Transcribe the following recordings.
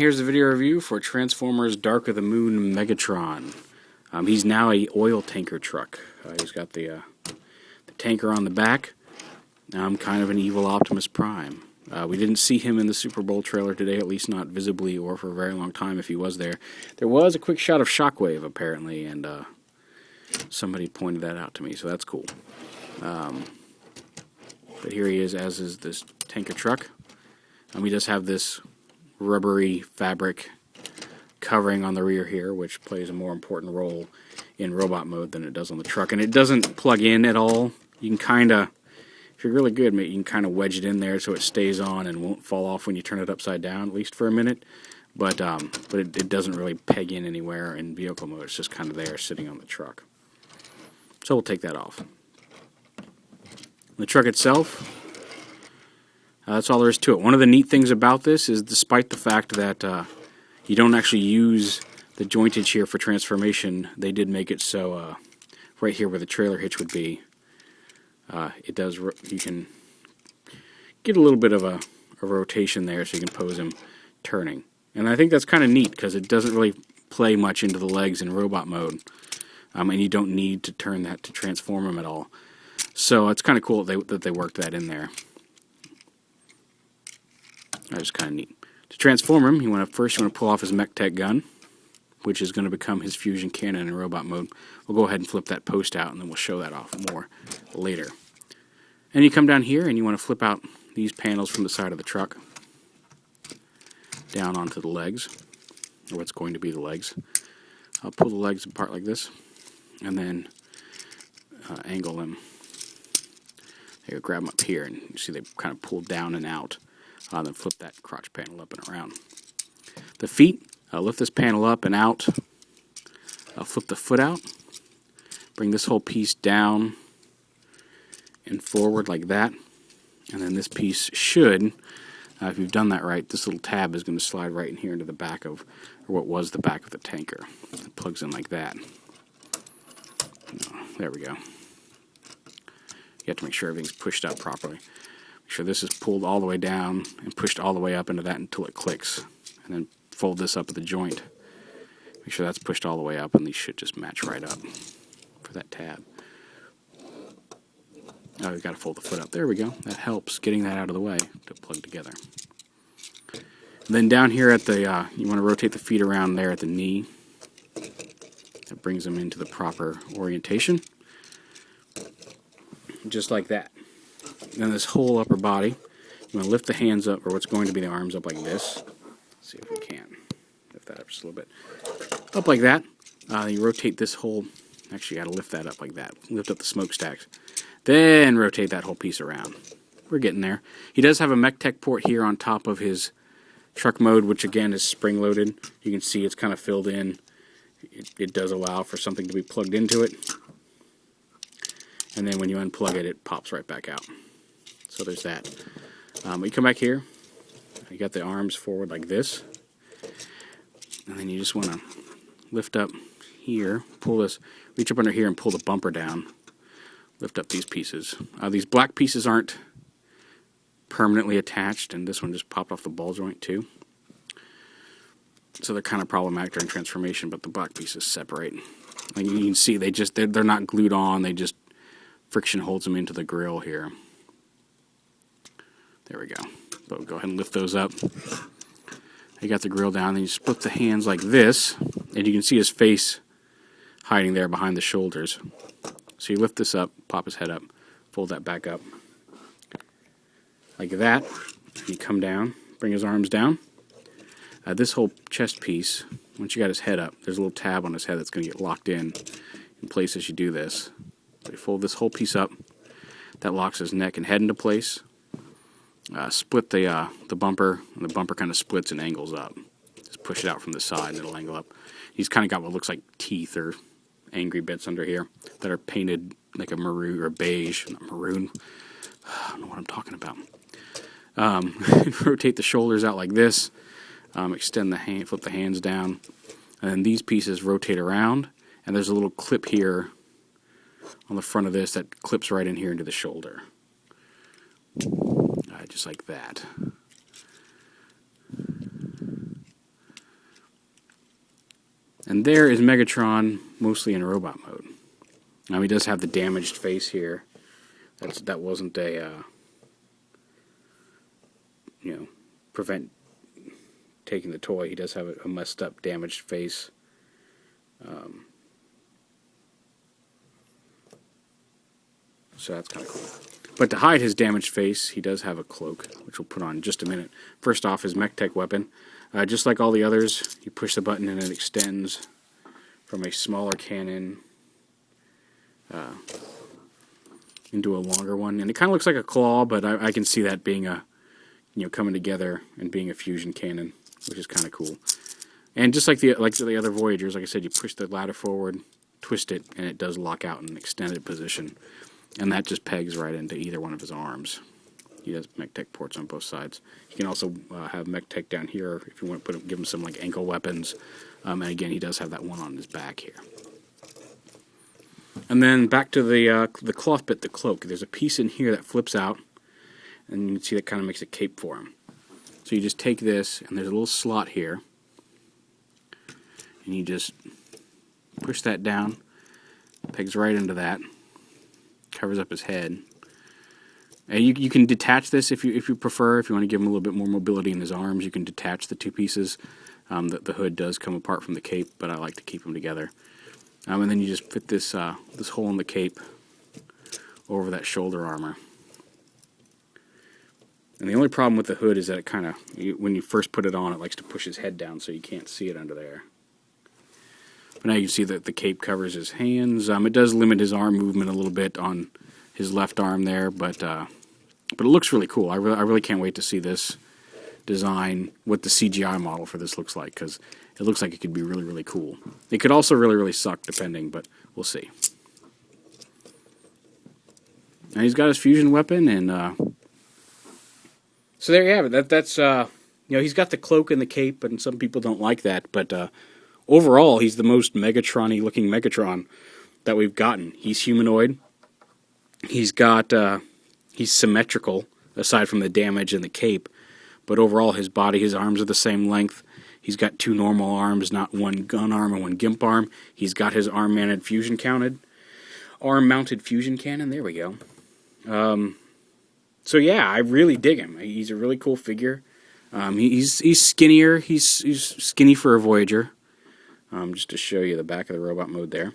here's the video review for Transformers Dark of the Moon Megatron. He's now a oil tanker truck. He's got the tanker on the back. Kind of an evil Optimus Prime. We didn't see him in the Super Bowl trailer today, at least not visibly or for a very long time if he was there. There was a quick shot of Shockwave, apparently, and somebody pointed that out to me, so that's cool. But here he is, as is this tanker truck. He does have this rubbery fabric covering on the rear here, which plays a more important role in robot mode than it does on the truck. And it doesn't plug in at all. You can kind of, if you're really good, you can kind of wedge it in there so it stays on and won't fall off when you turn it upside down, at least for a minute. But it doesn't really peg in anywhere in vehicle mode. It's just kind of there sitting on the truck. So we'll take that off. The truck itself, that's all there is to it. One of the neat things about this is, despite the fact that you don't actually use the jointage here for transformation, they did make it so right here where the trailer hitch would be, you can get a little bit of a rotation there so you can pose him turning. And I think that's kind of neat because it doesn't really play much into the legs in robot mode, and you don't need to turn that to transform him at all. So it's kind of cool that they worked that in there. That's kind of neat. To transform him, you want to pull off his mech tech gun, which is going to become his fusion cannon in robot mode. We'll go ahead and flip that post out, and then we'll show that off more later. And you come down here, and you want to flip out these panels from the side of the truck down onto the legs, or what's going to be the legs. I'll pull the legs apart like this, and then angle them. There, grab them up here, and you see they kind of pull down and out. Then flip that crotch panel up and around. The feet, lift this panel up and out. Flip the foot out. Bring this whole piece down and forward like that. And then this piece should, if you've done that right, this little tab is going to slide right in here into the back of, or what was the back of the tanker. It plugs in like that. There we go. You have to make sure everything's pushed up properly. Make sure this is pulled all the way down and pushed all the way up into that until it clicks. And then fold this up at the joint. Make sure that's pushed all the way up, and these should just match right up for that tab. Oh, we've got to fold the foot up. There we go. That helps getting that out of the way to plug together. And then down here at the, you want to rotate the feet around there at the knee. That brings them into the proper orientation. Just like that. Then this whole upper body, you want to lift the hands up, or what's going to be the arms up like this. Let's see if we can lift that up just a little bit. Up like that. You rotate this whole, actually you got to lift that up like that. Lift up the smokestacks. Then rotate that whole piece around. We're getting there. He does have a mech tech port here on top of his truck mode, which again is spring loaded. You can see it's kind of filled in. It does allow for something to be plugged into it. And then when you unplug it, it pops right back out. So there's that. You come back here. You got the arms forward like this. And then you just want to lift up here. Pull this, reach up under here and pull the bumper down. Lift up these pieces. These black pieces aren't permanently attached, and this one just popped off the ball joint too. So they're kind of problematic during transformation, but the black pieces separate. Like you can see, they're not glued on. They just friction holds them into the grill here. There we go. But we'll go ahead and lift those up. You got the grill down, then you split the hands like this, and you can see his face hiding there behind the shoulders. So you lift this up, pop his head up, fold that back up. Like that. And you come down, bring his arms down. This whole chest piece, once you got his head up, there's a little tab on his head that's going to get locked in place as you do this. So you fold this whole piece up. That locks his neck and head into place. Split the bumper, and the bumper kind of splits and angles up. Just push it out from the side and it'll angle up. He's kind of got what looks like teeth or angry bits under here that are painted like a maroon or beige, not maroon. I don't know what I'm talking about. Rotate the shoulders out like this. Extend the hand, flip the hands down, and then these pieces rotate around. And there's a little clip here on the front of this that clips right in here into the shoulder. Just like that. And there is Megatron, mostly in robot mode. Now he does have the damaged face here. That wasn't a prevent taking the toy. He does have a messed up, damaged face. So that's kind of cool. But to hide his damaged face, he does have a cloak, which we'll put on in just a minute. First off, his MechTech weapon. Just like all the others, you push the button and it extends from a smaller cannon into a longer one. And it kind of looks like a claw, but I can see that being coming together and being a fusion cannon, which is kind of cool. And just like the other Voyagers, like I said, you push the ladder forward, twist it, and it does lock out in an extended position. And that just pegs right into either one of his arms. He has MechTech ports on both sides. He can also have MechTech down here if you want to give him some like ankle weapons. And again, he does have that one on his back here. And then back to the cloth bit, the cloak. There's a piece in here that flips out, and you can see that kind of makes a cape for him. So you just take this, and there's a little slot here, and you just push that down, pegs right into that, covers up his head. And you can detach this if you prefer. If you want to give him a little bit more mobility in his arms, you can detach the two pieces. The hood does come apart from the cape, but I like to keep them together. And then you just fit this hole in the cape over that shoulder armor. And the only problem with the hood is that it kind of, when you first put it on, it likes to push his head down so you can't see it under there. But now you can see that the cape covers his hands. It does limit his arm movement a little bit on his left arm there, but it looks really cool. I really can't wait to see this design, what the CGI model for this looks like, because it looks like it could be really, really cool. It could also really, really suck, depending, but we'll see. Now he's got his fusion weapon, and so there you have it. That's he's got the cloak and the cape, and some people don't like that, but overall, he's the most Megatron-y looking Megatron that we've gotten. He's humanoid. He's symmetrical, aside from the damage and the cape. But overall, his body, his arms are the same length. He's got two normal arms, not one gun arm and one gimp arm. He's got his arm-mounted fusion cannon. There we go. So yeah, I really dig him. He's a really cool figure. He's skinnier. He's skinny for a Voyager. Just to show you the back of the robot mode there.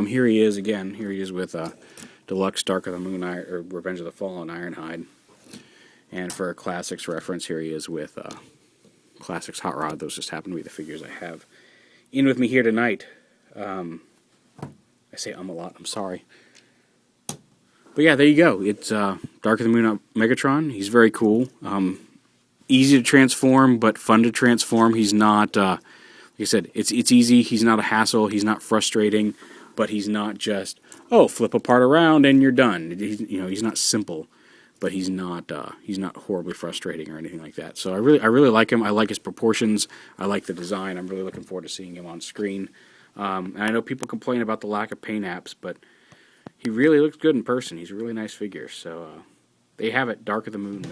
Here he is again. Here he is with Deluxe Dark of the Moon or Revenge of the Fallen Ironhide. And for a Classics reference, here he is with Classics Hot Rod. Those just happen to be the figures I have in with me here tonight. I say a lot. I'm sorry. But yeah, there you go. It's Dark of the Moon Megatron. He's very cool. Easy to transform, but fun to transform. He's not, like I said, it's easy. He's not a hassle. He's not frustrating. But he's not just, flip a part around and you're done. He's not simple. But he's not horribly frustrating or anything like that. So I really like him. I like his proportions. I like the design. I'm really looking forward to seeing him on screen. And I know people complain about the lack of paint apps, but he really looks good in person. He's a really nice figure. So there you have it, Dark of the Moon.